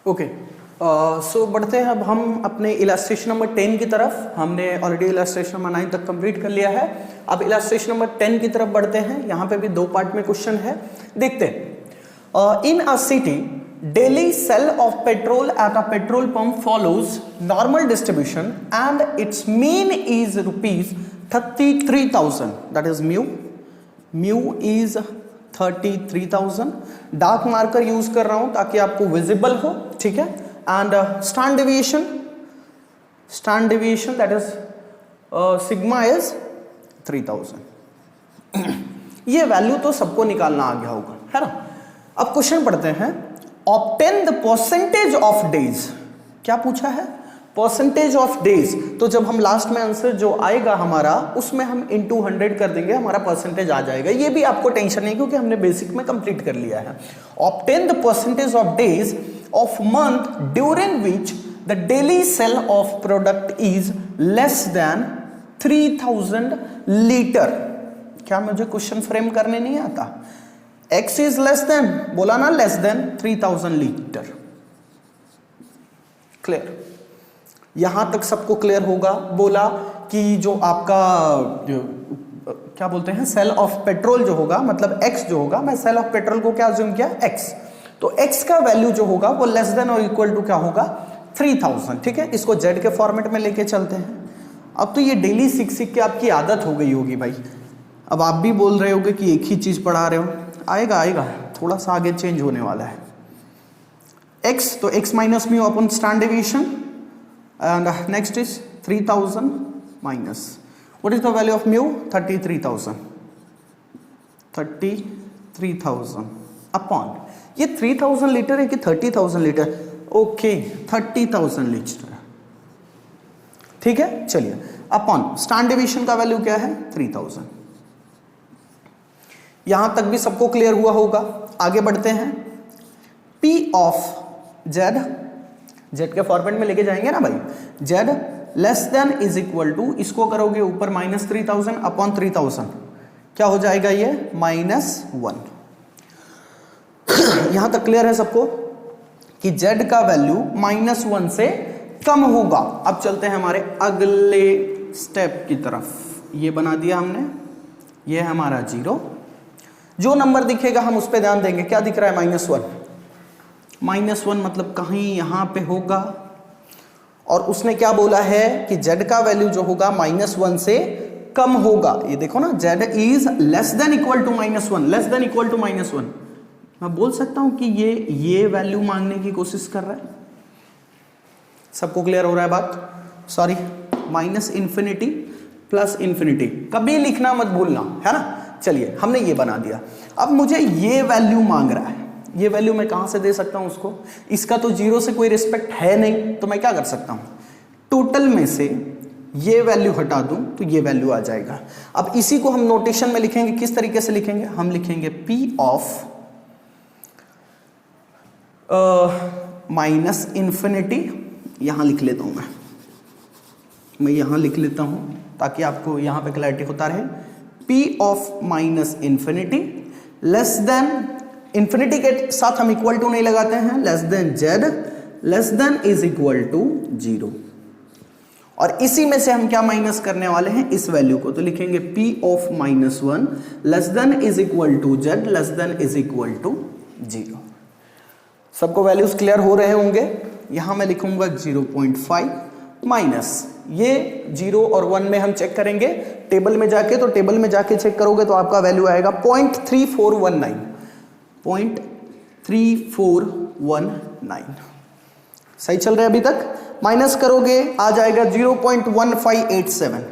Okay, सो बढ़ते हैं अब हम अपने इलास्ट्रेशन नंबर 10 की तरफ। हमने ऑलरेडी इलास्ट्रेशन नंबर 9 तक कंप्लीट कर लिया है। अब इलास्ट्रेशन नंबर 10 की तरफ बढ़ते हैं। यहाँ पे भी 2 पार्ट में क्वेश्चन है, देखते हैं। In a city daily sale of petrol at a petrol pump follows normal distribution and its mean is rupees 33,000, that is mu is 33,000। Dark marker use कर रहा हूं ताकि आपको विजिबल हो, ठीक है। And standard deviation that is sigma is 3000। ये value तो सबको निकालना आ गया होगा, है ना। अब क्वेश्चन पढ़ते हैं, obtain the percentage of days. क्या पूछा है? Percentage of days. तो जब हम लास्ट में आंसर जो आएगा हमारा, उसमें हम इनटू 100 कर देंगे, हमारा परसेंटेज आ जाएगा। ये भी आपको टेंशन नहीं, क्योंकि हमने बेसिक में कंप्लीट कर लिया है। Obtain the percentage of days of month during which the daily sale of product is less then 3000 litre. क्या मुझे क्वेश्चन फ्रेम करने नहीं आता? x इज लेस देन, बोला ना, लेस देन 3000 लीटर। क्लियर? यहां तक सबको क्लियर होगा। बोला कि जो आपका क्या बोलते हैं, सेल ऑफ पेट्रोल जो होगा, मतलब x जो होगा, मैं सेल ऑफ पेट्रोल को क्या अज्यूम किया, x। तो x का वैल्यू जो होगा वो लेस देन और इक्वल टू क्या होगा, 3000, ठीक है। इसको z के फॉर्मेट में लेके चलते हैं। अब तो ये डेली सीख सीख के आपकी आदत हो गई होगी भाई। अब आप भी बोल रहे होगे कि एक ही चीज पढ़ा रहे हो। आएगा थोड़ा सा आगे चेंज होने वाला है। x, तो x minus mu upon stand deviation, and next is 3000 minus what is the value of mu, 33,000 upon, ये 3000 लीटर है कि 30,000 लीटर? ओके, 30,000 लीटर, ठीक है। चलिए, अपॉन स्टैंड डेविएशन का वैल्यू क्या है, 3000। यहां तक भी सबको क्लियर हुआ होगा। आगे बढ़ते हैं। P ऑफ Z के फॉर्मेट में लेके जाएंगे ना भाई। Z less than is equal to, इसको करोगे ऊपर माइनस 3000 अपॉन 3000, क्या हो जाएगा ये, -1। यहां तक क्लियर है सबको कि Z का वैल्यू -1 से कम होगा। अब चलते हैं हमारे अगले स्टेप की तरफ। ये बना दिया हमने, ये है हमारा 0। जो नंबर दिखेगा हम उस पर ध्यान देंगे। क्या दिख रहा है, -1। -1 मतलब कहीं यहां पे होगा। और उसने क्या बोला है कि Z का वैल्यू जो होगा -1 से कम होगा। ये देखो ना, Z is less than equal to -1, less than equal to -1। मैं बोल सकता हूं कि ये वैल्यू मांगने की कोशिश कर रहा है। सबको क्लियर हो रहा है बात? सॉरी, -इंफिनिटी प्लस इंफिनिटी कभी लिखना मत भूलना, है ना। चलिए, हमने ये बना दिया। अब मुझे ये वैल्यू मांग रहा है। ये वैल्यू मैं कहां से दे सकता हूं उसको? इसका तो 0 से कोई रिस्पेक्ट है नहीं, तो मैं क्या कर सकता हूं, टोटल में से ये वैल्यू हटा दूं तो ये वैल्यू आ जाएगा। अब इसी को हम नोटेशन में लिखेंगे। किस तरीके से लिखेंगे? हम लिखेंगे P ऑफ माइनस इंफिनिटी। यहां लिख लेता हूं मैं यहां लिख लेता हूं ताकि आपको यहां पे क्लैरिटी होता रहे। P of minus infinity less than, infinity के साथ हम इक्वल टू नहीं लगाते हैं, less than Z less than is equal to 0। और इसी में से हम क्या माइनस करने वाले हैं, इस वैल्यू को। तो लिखेंगे P of -1 less than is equal to Z less than is equal to 0। सबको वैल्यूज क्लियर हो रहे होंगे। यहां मैं लिखूंगा 0.5 माइनस, ये 0 और 1 में हम चेक करेंगे टेबल में जाके। तो टेबल में जाके चेक करोगे तो आपका वैल्यू आएगा 0.3419, 0.3419। सही चल रहा है अभी तक? माइनस करोगे आ जाएगा 0.1587,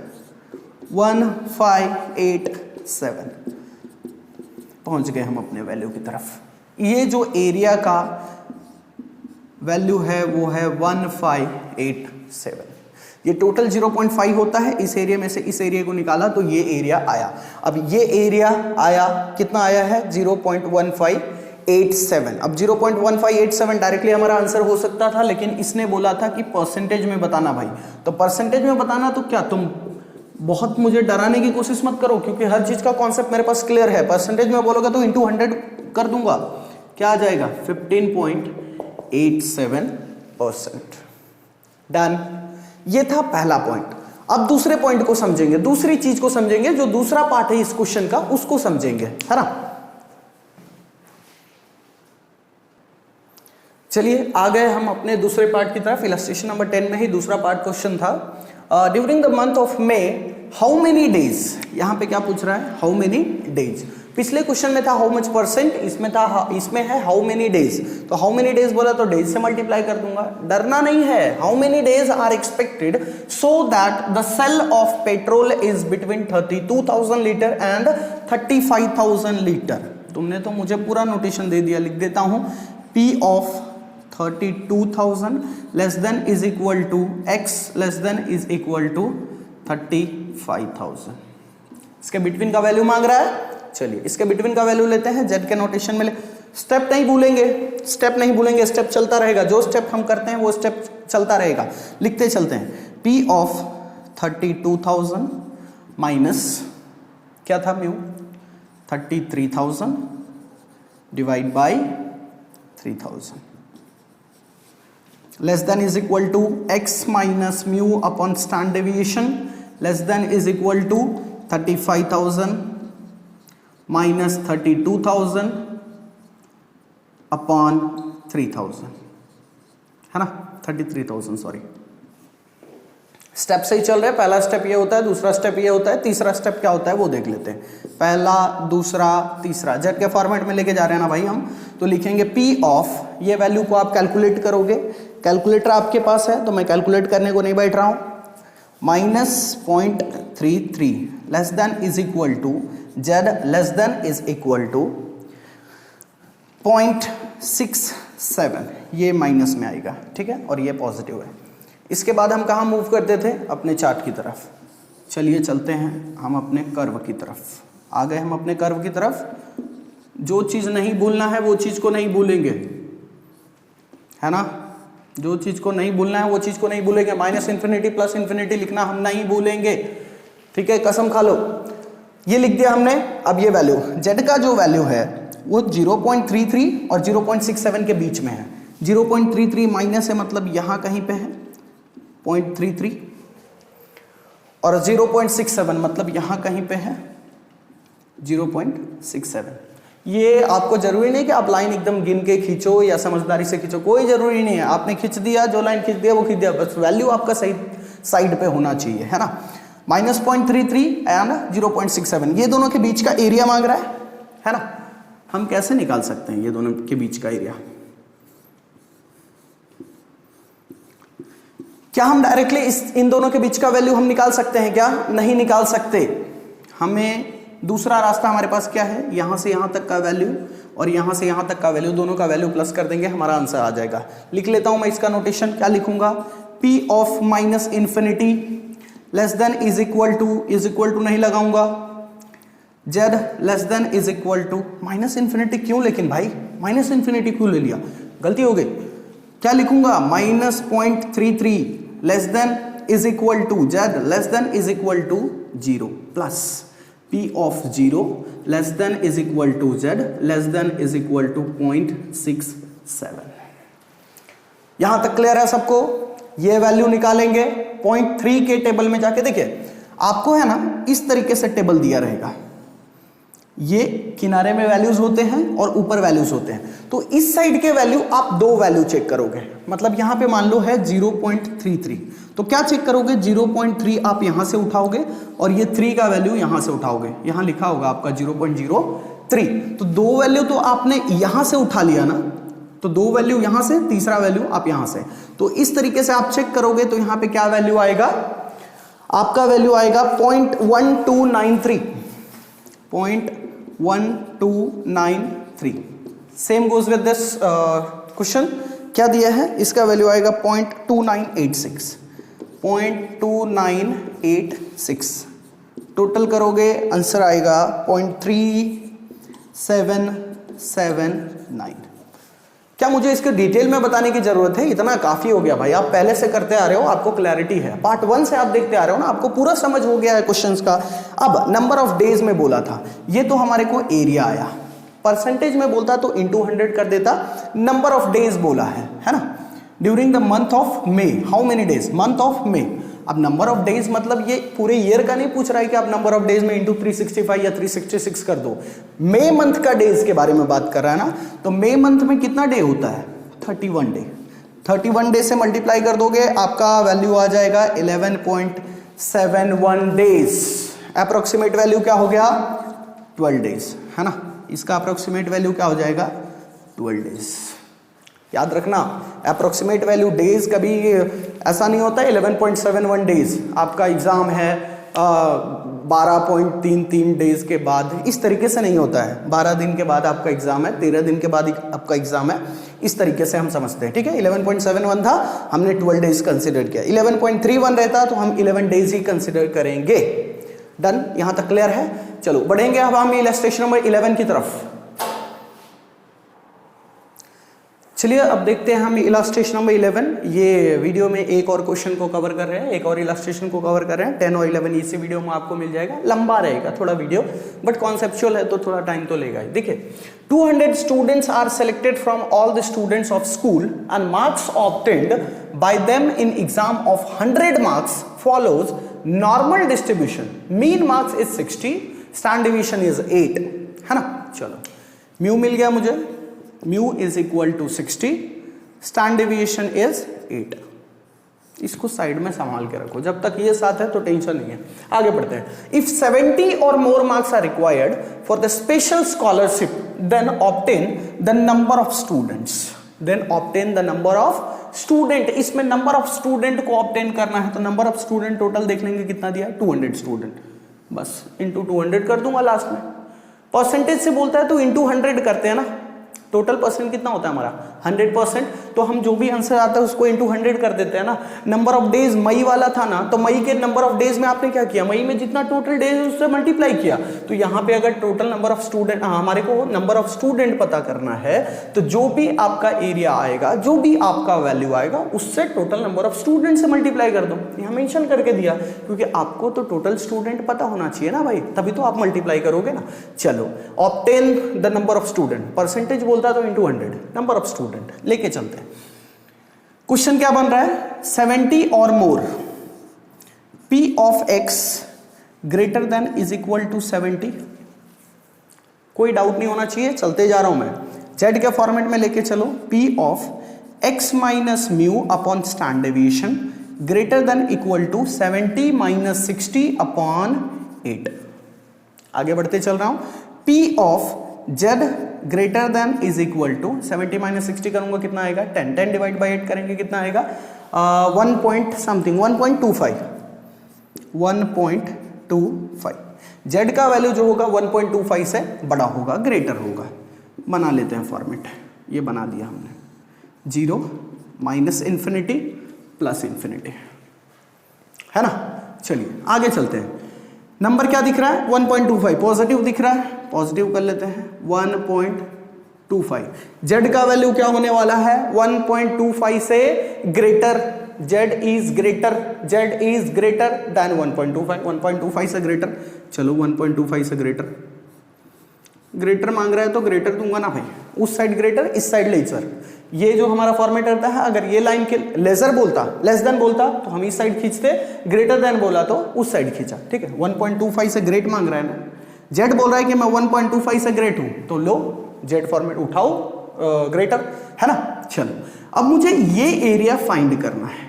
1587। पहुंच गए हम अपने वैल्यू की तरफ। ये जो एरिया का वैल्यू है वो है 1587। ये टोटल 0.5 होता है। इस एरिया में से इस एरिया को निकाला तो ये एरिया आया। अब ये एरिया आया, कितना आया है, 0.1587। अब 0.1587 डायरेक्टली हमारा आंसर हो सकता था, लेकिन इसने बोला था कि परसेंटेज में बताना भाई। तो परसेंटेज में बताना, तो क्या तुम बहुत मुझे डराने की कोशिश मत करो, क्योंकि हर चीज का कॉन्सेप्ट मेरे पास क्लियर है। परसेंटेज में बोलोगे तो इंटू 100 कर दूंगा, क्या आ जाएगा, 15.87 0.87%। डन। ये था पहला पॉइंट। अब दूसरे पॉइंट को समझेंगे, दूसरी चीज को समझेंगे, जो दूसरा पार्ट है इस क्वेश्चन का उसको समझेंगे, है ना। चलिए आ गए हम अपने दूसरे पार्ट की तरफ। इलस्ट्रेशन नंबर 10 में ही दूसरा पार्ट क्वेश्चन था। During the month of May how many days, यहां पे क्या पूछ रहा है, हाउ मेनी डेज। पिछले क्वेश्चन में था हाउ मच परसेंट, इसमें है हाउ मेनी डेज। तो हाउ मेनी डेज बोला तो डेज से मल्टीप्लाई कर दूंगा, डरना नहीं है। How many days are expected so that the sale of petrol is between 32,000 litre and 35,000 litre. तुमने तो मुझे पूरा नोटेशन दे दिया, लिख देता हूं। P of 32,000 less than is equal to x less than is equal to 35,000। इसके बिटवीन का वैल्यू मांग रहा है। चलिए इसके बिटवीन का वैल्यू लेते हैं, z के नोटेशन में स्टेप नहीं भूलेंगे, स्टेप नहीं भूलेंगे, स्टेप चलता रहेगा। जो स्टेप हम करते हैं वो स्टेप चलता रहेगा, लिखते चलते हैं। P ऑफ 32,000 माइनस क्या था mu, 33,000 divide by 3,000 less than is equal to x minus mu upon standard deviation less than is equal to 35,000 minus 32,000 upon 3,000, है ना, 33,000 सॉरी। स्टेप से ही चल रहे हैं। पहला स्टेप ये होता है, दूसरा स्टेप ये होता है, तीसरा स्टेप क्या होता है वो देख लेते हैं। पहला, दूसरा, तीसरा जेड के फॉर्मेट में लेके जा रहे हैं ना भाई हम। तो लिखेंगे P ऑफ, ये वैल्यू को आप कैलकुलेट करोगे, कैलकुलेटर आपके पास है तो मैं कैलकुलेट करने को नहीं बैठ रहा हूं। -0.33 less than is equal to Z less than is equal to 0.67, ये माइनस में आएगा, ठीक है, और ये पॉजिटिव है। इसके बाद हम कहाँ मूव करते थे, अपने चार्ट की तरफ। चलिए चलते हैं हम अपने कर्व की तरफ। आ गए हम अपने कर्व की तरफ। जो चीज़ नहीं भूलना है वो चीज़ को नहीं भूलेंगे, है ना। जो चीज़ को नहीं भूलना है वो चीज़ को नहीं भूलेंगे। -∞ प्लस इन्फिनिटी लिखना हम नहीं भूलेंगे, ठीक है, कसम खा लो। ये लिख दिया हमने। अब ये वैल्यू z का जो वैल्यू है वो 0.33 और 0.67 के बीच में है। 0.33 माइनस है, मतलब यहाँ कहीं पे है 0.33, और 0.67 मतलब यहाँ कहीं पे है 0.67। ये आपको जरूरी नहीं कि आप लाइन एकदम गिन के खींचो या समझदारी से खींचो, कोई जरूरी नहीं है। आपने खींच दिया, जो लाइन खींच दिया वो खींच दिया, बस वैल्यू आपका सही साइड पे होना चाहिए, है ना। -0.33 एंड 0.67, ये दोनों के बीच का एरिया मांग रहा है ना। हम कैसे निकाल सकते हैं ये दोनों के बीच का एरिया? क्या हम डायरेक्टली इन दोनों के बीच का वैल्यू हम निकाल सकते हैं क्या? नहीं निकाल सकते। हमें दूसरा रास्ता हमारे पास क्या है, यहां से यहां तक का वैल्यू और यहां से यहां तक का वैल्यू, दोनों का वैल्यू प्लस कर देंगे, हमारा आंसर आ जाएगा। लिख लेता हूं मैं इसका नोटेशन, क्या लिखूंगा, P of -∞ less than is equal to नहीं लगाऊंगा, z less than is equal to -∞ क्यों, लेकिन भाई -∞ क्यों ले लिया, गलती हो गई। क्या लिखूंगा, -0.33 less than is equal to z less than is equal to 0 plus P of 0 less than is equal to z less than is equal to 0.67। यहां तक क्लियर है सबको? ये वैल्यू निकालेंगे 0.3 के टेबल में जाके। देखिए आपको है ना इस तरीके से टेबल दिया रहेगा, ये किनारे में वैल्यूज होते हैं और ऊपर वैल्यूज होते हैं। तो इस साइड के वैल्यू आप दो वैल्यू चेक करोगे, मतलब यहां पे मान लो है 0.33, तो क्या चेक करोगे, 0.3 आप यहां से उठाओगे और ये 3 का वैल्यू यहां से उठाओगे, यहां लिखा होगा आपका 0.03। तो दो वैल्यू तो आपने यहां से उठा लिया ना, तो दो वैल्यू यहां से, तीसरा वैल्यू आप यहां से। तो इस तरीके से आप चेक करोगे तो यहां पे क्या वैल्यू आएगा, आपका वैल्यू आएगा 0.1293, 0.1293। Same goes with this question, क्या दिया है, इसका वैल्यू आएगा 0.2986, 0.2986। टोटल करोगे आंसर आएगा 0.3779। क्या मुझे इसके डिटेल में बताने की जरूरत है? इतना काफी हो गया भाई, आप पहले से करते आ रहे हो, आपको क्लैरिटी है। पार्ट 1 से आप देखते आ रहे हो ना, आपको पूरा समझ हो गया है क्वेश्चंस का। अब नंबर ऑफ डेज में बोला था, ये तो हमारे को एरिया आया, परसेंटेज में बोलता तो इंटू 100 कर देता, नंबर ऑफ डेज बोला है ना, during the month of May, how many days, month of May. अब नंबर ऑफ डेज मतलब ये पूरे ईयर का नहीं पूछ रहा है कि आप नंबर ऑफ डेज में इंटू 365 या 366 कर दो, मे मंथ का डेज के बारे में बात कर रहा है ना। तो मे मंथ में कितना डे होता है, 31 डे, 31 डे से मल्टीप्लाई कर दोगे आपका वैल्यू आ जाएगा 11.71 डेज। अप्रोक्सीमेट वैल्यू क्या हो गया, 12 डेज, है ना। इसका अप्रोक्सीमेट वैल्यू क्या हो जाएगा, 12 डेज। याद रखना अप्रोक्सीमेट वैल्यू डेज कभी ऐसा नहीं होता 11.71 डेज, आपका एग्जाम है 12.33 डेज के बाद, इस तरीके से नहीं होता है। 12 दिन के बाद आपका एग्जाम है, 13 दिन के बाद आपका एग्जाम है, इस तरीके से हम समझते हैं, ठीक है। 11.71 था, हमने 12 डेज कंसिडर किया। 11.31 रहता तो हम 11 डेज ही कंसिडर करेंगे। डन, यहां तक क्लियर है। चलो बढ़ेंगे अब हम इलस्ट्रेशन नंबर 11 की तरफ। चलिए अब देखते हैं हम इलस्ट्रेशन नंबर 11। ये वीडियो में एक और क्वेश्चन को कवर कर रहे हैं, एक और इलस्ट्रेशन को कवर कर रहे हैं। 10 और 11 इसी वीडियो में आपको मिल जाएगा। लंबा रहेगा थोड़ा वीडियो, बट कॉन्सेप्चुअल है तो थोड़ा टाइम तो लेगा ही। देखिए 200 students are selected from all the students of school and marks obtained by them in exam of 100 marks follows normal distribution. Mean marks is 60, standard division is 8, है ना। चलो म्यू मिल गया मुझे, mu is equal to 60, standard deviation is 8। इसको side में संभाल के रखो, जब तक ये साथ है तो टेंशन नहीं है। आगे बढ़ते हैं। इफ 70 और more marks are required for the special scholarship then obtain the number of students, then obtain the number of student. इसमें नंबर ऑफ स्टूडेंट को ऑब्टेन करना है तो नंबर ऑफ स्टूडेंट टोटल देख लेंगे कितना दिया, 200 स्टूडेंट, बस इंटू 200 कर दूंगा लास्ट में। परसेंटेज से बोलता है तो इंटू 100 करते हैं ना। टोटल परसेंट कितना होता है हमारा 100%, तो हम जो भी आंसर आता है उसको इंटू 100 कर देते हैं ना। नंबर ऑफ डेज मई वाला था ना, तो मई के नंबर ऑफ डेज में आपने क्या किया, मई में जितना टोटल डेज है उससे मल्टीप्लाई किया। तो यहाँ पे अगर टोटल नंबर ऑफ स्टूडेंट, हमारे को नंबर ऑफ स्टूडेंट पता करना है, तो जो भी आपका एरिया आएगा, जो भी आपका वैल्यू आएगा, उससे टोटल नंबर ऑफ स्टूडेंट से मल्टीप्लाई कर दो। यहाँ मेंशन करके दिया क्योंकि आपको तो टोटल स्टूडेंट पता होना चाहिए ना भाई, तभी तो आप मल्टीप्लाई करोगे ना। चलो obtain the number of student, percentage बोलता तो इंटू 100, नंबर ऑफ स्टूडेंट लेके चलते हैं। क्वेश्चन क्या बन रहा है, 70 और more, P of x greater than is equal to 70। कोई डाउट नहीं होना चाहिए, चलते जा रहा हूं मैं। Z के फॉर्मेट में लेके चलो, P of x minus mu upon standard deviation greater than equal to 70 minus 60 upon 8। आगे बढ़ते चल रहा हूं। P of Z greater than is equal to 70 minus 60 करूंगा कितना आएगा, 10, 10 डिवाइड बाई 8 करेंगे कितना आएगा, 1 पॉइंट समथिंग, 1.25। Z का वैल्यू जो होगा 1.25 से बड़ा होगा, ग्रेटर होगा। बना लेते हैं फॉर्मेट, ये बना दिया हमने, 0 माइनस इंफिनिटी प्लस इंफिनिटी, है ना। चलिए आगे चलते हैं। नंबर क्या दिख रहा है, 1.25, पॉजिटिव दिख रहा है, पॉजिटिव कर लेते हैं 1.25। Z का वैल्यू क्या होने वाला है, 1.25 से greater, Z is greater then 1.25, 1.25 से ग्रेटर। चलो 1.25 से ग्रेटर मांग रहा है तो ग्रेटर दूंगा ना भाई, उस साइड ग्रेटर, इस साइड लेसर। ये जो हमारा फॉर्मेट रहता है, अगर ये लाइन के लेसर बोलता, लेस देन बोलता तो हम इस साइड खींचते, ग्रेटर देन बोला तो उस साइड खींचा, ठीक है। 1.25 से ग्रेट मांग रहा है ना, Z बोल रहा है कि मैं 1.25 से ग्रेट हूं, तो लो Z फॉर्मेट उठाओ, ग्रेटर, है ना। चलो अब मुझे ये एरिया फाइंड करना है।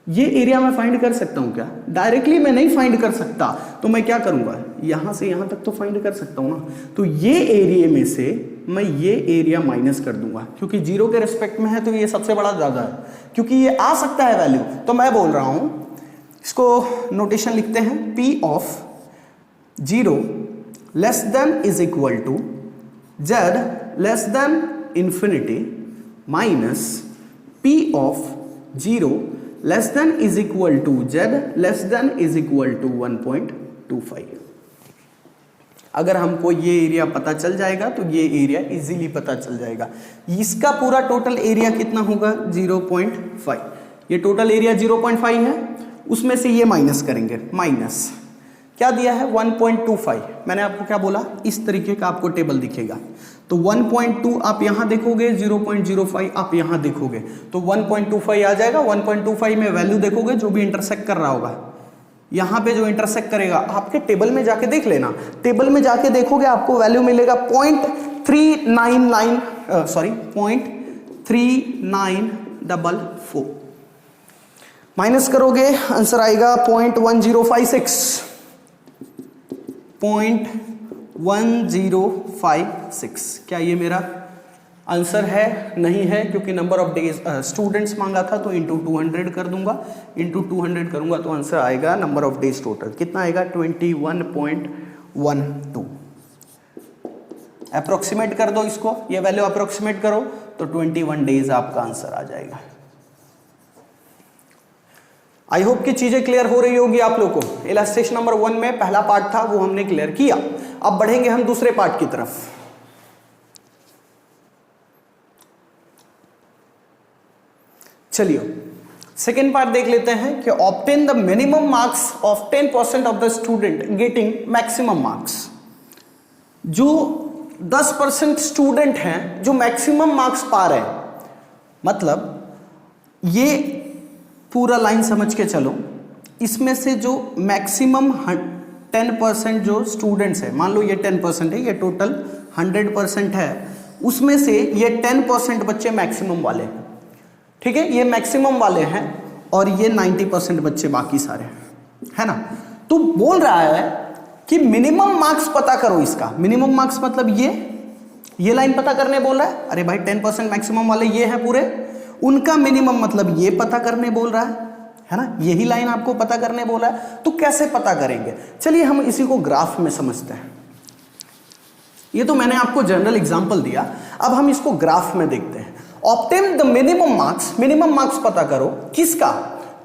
ये एरिया मैं फाइंड कर सकता हूं क्या, डायरेक्टली मैं नहीं फाइंड कर सकता, तो मैं क्या करूंगा, यहां से यहां तक तो फाइंड कर सकता हूं ना। तो ये एरिया में से मैं ये एरिया माइनस कर दूंगा, क्योंकि 0 के रिस्पेक्ट में है तो ये सबसे बड़ा ज्यादा है, क्योंकि ये आ सकता है वैल्यू। तो मैं बोल रहा हूं, इसको नोटेशन लिखते हैं, P of 0 less than is equal to Z less than infinity minus P of 0 less than is equal to Z less than is equal to 1.25। अगर हमको ये एरिया पता चल जाएगा तो ये एरिया इजीली पता चल जाएगा। इसका पूरा टोटल एरिया कितना होगा, 0.5। ये टोटल एरिया 0.5 है, उसमें से ये माइनस करेंगे, माइनस क्या दिया है 1.25। मैंने आपको क्या बोला, इस तरीके का आपको टेबल दिखेगा। तो 1.2 आप यहां देखोगे, 0.05 आप यहां देखोगे, तो 1.25 आ जाएगा। 1.25 में वैल्यू देखोगे जो भी इंटरसेक्ट कर रहा होगा, यहां पे जो इंटरसेक्ट करेगा, आपके टेबल में जाके देख लेना, टेबल में जाके देखोगे आपको वैल्यू मिलेगा 0.3944। माइनस करोगे आंसर आएगा 0.1056। 0.1056। क्या ये मेरा आंसर है? नहीं है, क्योंकि नंबर ऑफ डेज स्टूडेंट्स मांगा था, तो इंटू 200 कर दूंगा, इंटू 200 करूंगा तो आंसर आएगा नंबर ऑफ डेज टोटल कितना आएगा 21.12। अप्रोक्सीमेट कर दो इसको, ये वैल्यू अप्रोक्सीमेट करो तो 21 डेज आपका आंसर आ जाएगा। आई होप कि चीजें क्लियर हो रही होगी आप लोगों को। इलस्ट्रेशन नंबर 1 में पहला पार्ट था वो हमने क्लियर किया। अब बढ़ेंगे हम दूसरे पार्ट की तरफ। चलिए सेकेंड पार्ट देख लेते हैं कि obtain the minimum marks of 10% of the student getting maximum marks. जो 10% स्टूडेंट हैं जो मैक्सिमम मार्क्स पा रहे हैं, मतलब ये पूरा लाइन समझ के चलो, इसमें से जो मैक्सिमम 10% जो स्टूडेंट्स है, मान लो ये 10% है, ये टोटल 100% है, उसमें से ये 10% बच्चे मैक्सिमम वाले हैं, ठीक है, ये मैक्सिमम वाले हैं, और ये 90% बच्चे बाकी सारे है ना। तो बोल रहा है कि मिनिमम मार्क्स पता करो इसका। मिनिमम मार्क्स मतलब ये लाइन पता करने बोल रहा है। अरे भाई 10% मैक्सिमम वाले ये हैं पूरे, उनका मिनिमम मतलब ये पता करने बोल रहा है ना, यही लाइन आपको पता करने बोला है। तो कैसे पता करेंगे? चलिए हम इसी को ग्राफ में समझते हैं। ये तो मैंने आपको जनरल एग्जांपल दिया, अब हम इसको ग्राफ में देखते हैं। Obtain the minimum marks, minimum marks पता करो किसका?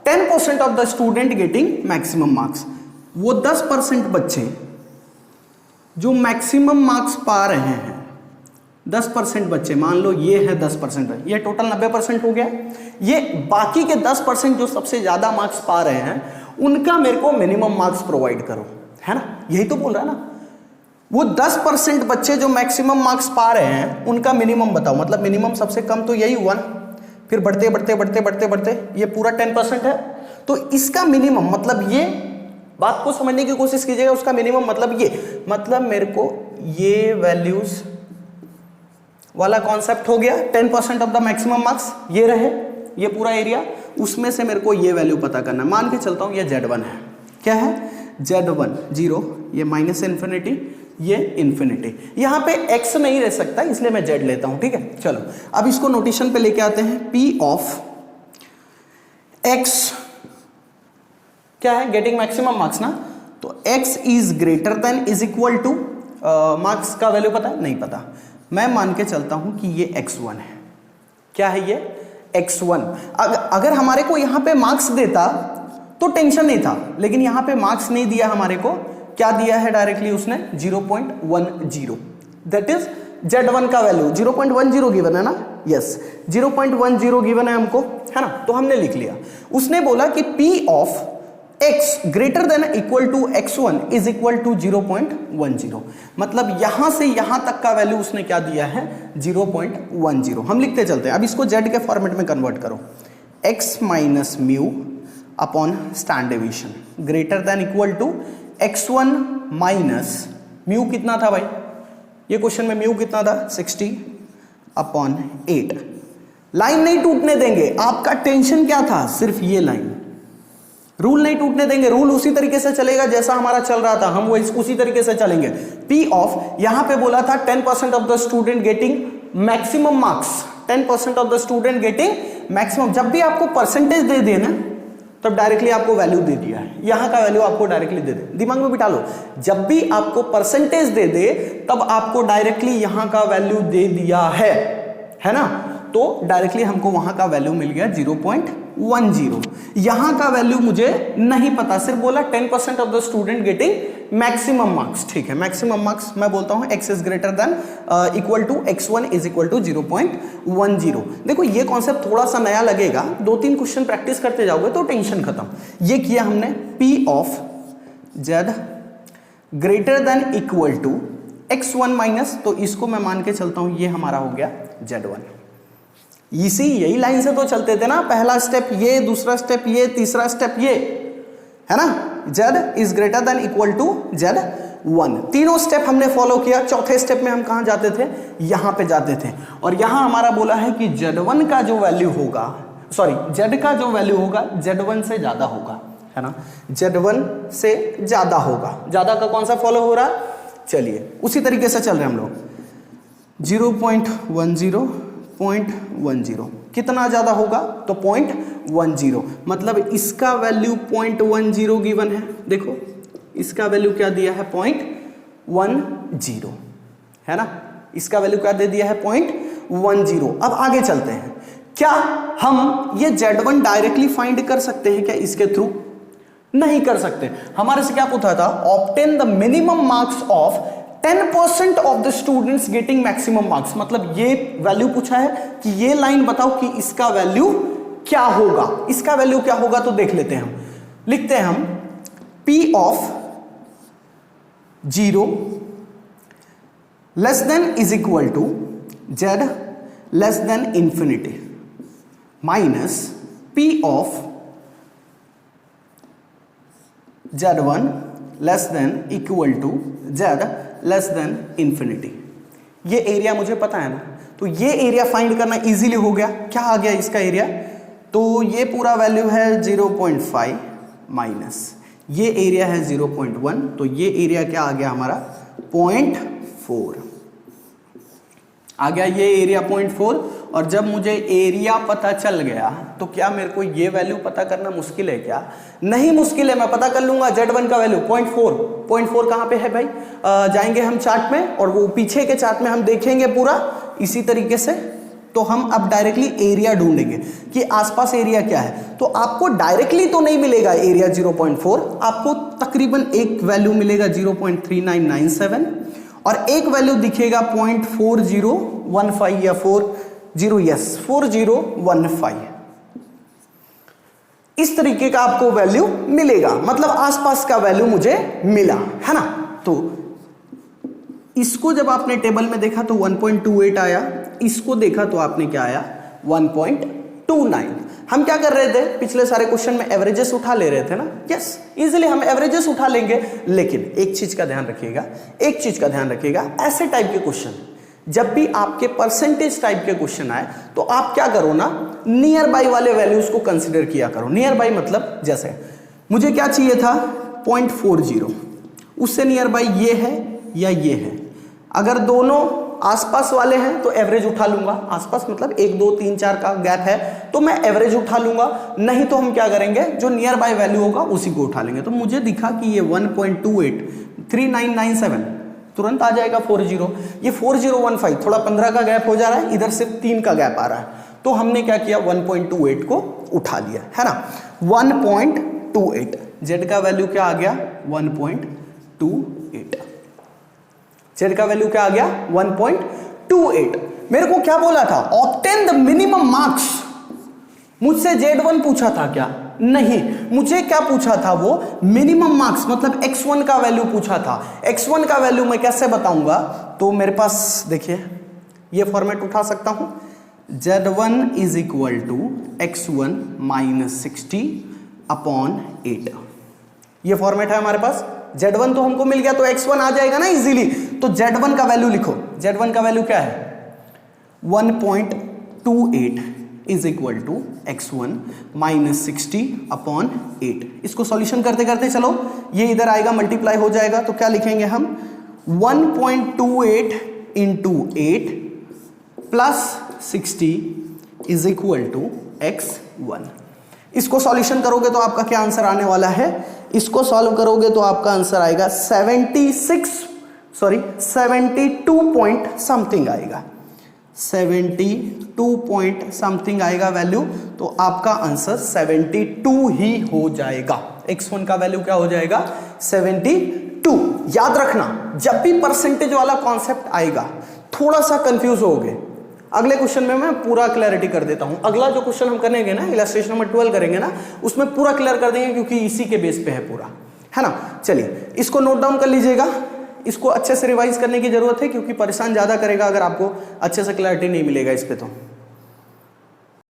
10% of the student getting maximum marks. वो 10% बच्चे जो मैक्सिमम मार्क्स पा रहे हैं, 10% बच्चे, मान लो ये है 10%, ये टोटल 90% हो गया। ये बाकी के 10% जो सबसे ज्यादा मार्क्स पा रहे हैं, उनका मेरे को मिनिमम मार्क्स प्रोवाइड करो, है ना, यही तो बोल रहा है ना। वो 10% बच्चे जो मैक्सिमम मार्क्स पा रहे हैं, उनका मिनिमम बताओ, मतलब मिनिमम सबसे कम तो यही 1, फिर बढ़ते बढ़ते बढ़ते बढ़ते बढ़ते ये पूरा 10% है, तो इसका मिनिमम मतलब ये, बात को समझने की कोशिश कीजिएगा, उसका मिनिमम मतलब ये, मतलब मेरे को ये वैल्यूज वाला कॉन्सेप्ट हो गया। 10% ऑफ द मैक्सिमम मार्क्स ये रहे, ये पूरा एरिया, उसमें से मेरे को ये वैल्यू पता करना है। मान के चलता हूं ये Z1 है, क्या है Z1 0, ये माइनस इन्फिनिटी, ये इन्फिनिटी, यहां पे x नहीं रह सकता इसलिए मैं Z लेता हूं, ठीक है। चलो अब इसको नोटेशन पे लेके आते हैं। P ऑफ x क्या है? गेटिंग मैक्सिमम मार्क्स ना, तो x is greater than is equal to, marks का वैल्यू पता है? नहीं पता। मैं मान के चलता हूं कि ये x1 है। क्या है ये? x1। अगर हमारे को यहां पे मार्क्स देता तो टेंशन नहीं था, लेकिन यहां पे मार्क्स नहीं दिया हमारे को, क्या दिया है डायरेक्टली उसने? 0.10, दैट इज Z1 का वैल्यू 0.10 गिवन है ना, यस 0.10 गिवन है हमको, है ना, तो हमने लिख लिया। उसने बोला कि P of x greater than equal to x1 is equal to 0.10, मतलब यहां से यहां तक का वैल्यू उसने क्या दिया है? 0.10। हम लिखते चलते हैं। अब इसको z के फॉर्मेट में कन्वर्ट करो, x minus mu upon stand deviation greater than equal to x1 minus mu कितना था भाई? ये क्वेश्चन में म्यू कितना था? 60 अपॉन 8। लाइन नहीं टूटने देंगे, आपका टेंशन क्या था? सिर्फ ये लाइन, रूल नहीं टूटने देंगे, रूल उसी तरीके से चलेगा जैसा हमारा चल रहा था, हम वो उसी तरीके से चलेंगे। P ऑफ, यहां पे बोला था 10% of the student getting maximum marks, 10% of the student getting maximum. जब भी आपको परसेंटेज दे दे ना, तब डायरेक्टली आपको वैल्यू दे दिया है, यहां का वैल्यू आपको डायरेक्टली दे दे, दिमाग में बिठा लो। जब भी आपको परसेंटेज दे दे तब आपको डायरेक्टली यहां का वैल्यू दे दिया है ना, तो डायरेक्टली हमको वहां का वैल्यू मिल गया 0.10। यहां का वैल्यू मुझे नहीं पता, सिर्फ बोला 10% of the student getting maximum marks, ठीक है। मैक्सिमम मार्क्स मैं बोलता हूं x is greater than equal to x1 is equal to 0.10। देखो ये कॉन्सेप्ट थोड़ा सा नया लगेगा, 2-3 क्वेश्चन प्रैक्टिस करते जाओगे तो टेंशन खत्म। ये किया हमने P of z greater than equal to x1 minus, तो इसको मैं मान के चलता हूं ये हमारा हो गया z1। इसी यही लाइन से तो चलते थे ना, पहला स्टेप ये, दूसरा स्टेप ये, तीसरा स्टेप ये, है ना। z is greater than equal to z1, तीनों स्टेप हमने फॉलो किया। चौथे स्टेप में हम कहां जाते थे, यहां पे जाते थे, और यहां हमारा बोला है कि z1 का जो वैल्यू होगा, सॉरी z का जो वैल्यू होगा z1 से ज्यादा होगा, है ना, z1 से ज्यादा होगा। ज्यादा का कौन सा फॉलो हो रहा है, चलिए उसी तरीके से चल रहे हैं हम लोग। 0.10 0.10 कितना ज्यादा होगा, तो 0.10, मतलब इसका वैल्यू 0.10 गिवन है। देखो इसका वैल्यू क्या दिया है, 0.10, है ना, इसका वैल्यू क्या दे दिया है, 0.10। अब आगे चलते हैं, क्या हम ये Z1 डायरेक्टली फाइंड कर सकते हैं क्या इसके थ्रू, नहीं कर सकते। हमारे से क्या पूछा था, obtain the minimum marks of 10% of the students getting maximum marks, मतलब ये वैल्यू पूछा है कि ये लाइन बताओ कि इसका वैल्यू क्या होगा। इसका वैल्यू क्या होगा तो देख लेते हैं हम, लिखते हैं हम P of 0 less than is equal to Z less than infinity minus P of Z1 less than equal to Z less than infinity. ये एरिया मुझे पता है ना, तो ये एरिया फाइंड करना इजीली हो गया। क्या आ गया इसका एरिया, तो ये पूरा वैल्यू है 0.5 माइनस ये एरिया है 0.1, तो ये एरिया क्या आ गया हमारा 0.4 आ गया, ये एरिया 0.4। और जब मुझे एरिया पता चल गया तो क्या मेरे को ये वैल्यू पता करना मुश्किल है क्या, नहीं मुश्किल है, मैं पता कर लूंगा। Z1 का वैल्यू 0.4 कहां पे है भाई, जाएंगे हम चार्ट में और वो पीछे के चार्ट में हम देखेंगे पूरा इसी तरीके से। तो हम अब डायरेक्टली एरिया ढूंढेंगे कि आसपास एरिया क्या है। तो आपको डायरेक्टली तो नहीं मिलेगा एरिया 0.4, आपको तकरीबन एक वैल्यू मिलेगा 0.3997 और एक वैल्यू दिखेगा 0.4015 या 4015। इस तरीके का आपको वैल्यू मिलेगा, मतलब आसपास का वैल्यू मुझे मिला, है ना। तो इसको जब आपने टेबल में देखा तो 1.28 आया, इसको देखा तो आपने क्या आया 1.29। हम क्या कर रहे थे, पिछले सारे क्वेश्चन में एवरेजेस उठा ले रहे थे ना, यस इजीली हम एवरेजेस उठा लेंगे। लेकिन एक चीज का ध्यान रखिएगा, ऐसे टाइप के क्वेश्चन जब भी आपके परसेंटेज टाइप के क्वेश्चन आए तो आप क्या करो ना, नियर बाई वाले वैल्यूज को कंसिडर किया करो। नियर बाई मतलब जैसे मुझे क्या चाहिए था 0.40, उससे नियर बाई ये है या ये है। अगर दोनों आसपास वाले हैं तो एवरेज उठा लूंगा, आसपास मतलब 1 2 3 4 का गैप है तो मैं एवरेज उठा लूंगा, नहीं तो हम क्या करेंगे जो नियर बाय वैल्यू होगा उसी को उठा लेंगे। तो मुझे दिखा कि ये 1.28 3997 तुरंत आ जाएगा 40, ये 4015 थोड़ा 15 का गैप हो जा रहा है, इधर सिर्फ 3 का गैप आ रहा है, तो हमने क्या किया 1.28 को उठा लिया, है ना। 1.28 जेड का वैल्यू क्या आ गया 1.28, जेड का वैल्यू क्या आ गया 1.28। मेरे को क्या बोला था, ऑब्टेन द मिनिमम मार्क्स, मुझसे Z1 पूछा था क्या, नहीं, मुझे क्या पूछा था वो मिनिमम मार्क्स, मतलब x1 का वैल्यू पूछा था। x1 का वैल्यू मैं कैसे बताऊंगा, तो मेरे पास देखिए ये फॉर्मेट उठा सकता हूं, Z1 is equal to x1 minus 60/8। ये फॉर्मेट है हमारे पास। Z1 तो हमको मिल गया तो x1 आ जाएगा ना इजीली, तो Z1 का वैल्यू लिखो। Z1 का वैल्यू क्या है 1.28 is equal to x1 minus 60/8। इसको सॉल्यूशन करते करते चलो, ये इधर आएगा मल्टीप्लाई हो जाएगा, तो क्या लिखेंगे हम 1.28 into 8 plus 60 is equal to x1। इसको सॉल्यूशन करोगे तो आपका क्या आंसर आने वाला है, इसको सॉल्व करोगे तो आपका आंसर आएगा 72 पॉइंट समथिंग आएगा, 72 पॉइंट समथिंग आएगा वैल्यू, तो आपका आंसर 72 ही हो जाएगा। x1 का वैल्यू क्या हो जाएगा 72। याद रखना जब भी परसेंटेज वाला कॉन्सेप्ट आएगा थोड़ा सा कंफ्यूज होगे, अगले क्वेश्चन में मैं पूरा क्लैरिटी कर देता हूं। अगला जो क्वेश्चन हम करेंगे ना, इलस्ट्रेशन नंबर 12 करेंगे ना, उसमें पूरा क्लियर कर देंगे क्योंकि इसी के बेस पे है पूरा। है ना। चलिए इसको नोट डाउन कर लीजिएगा, इसको अच्छे से रिवाइज करने की जरूरत है क्योंकि परेशान ज्यादा करेगा अगर आपको अच्छे से क्लैरिटी नहीं मिलेगा इस पे तो।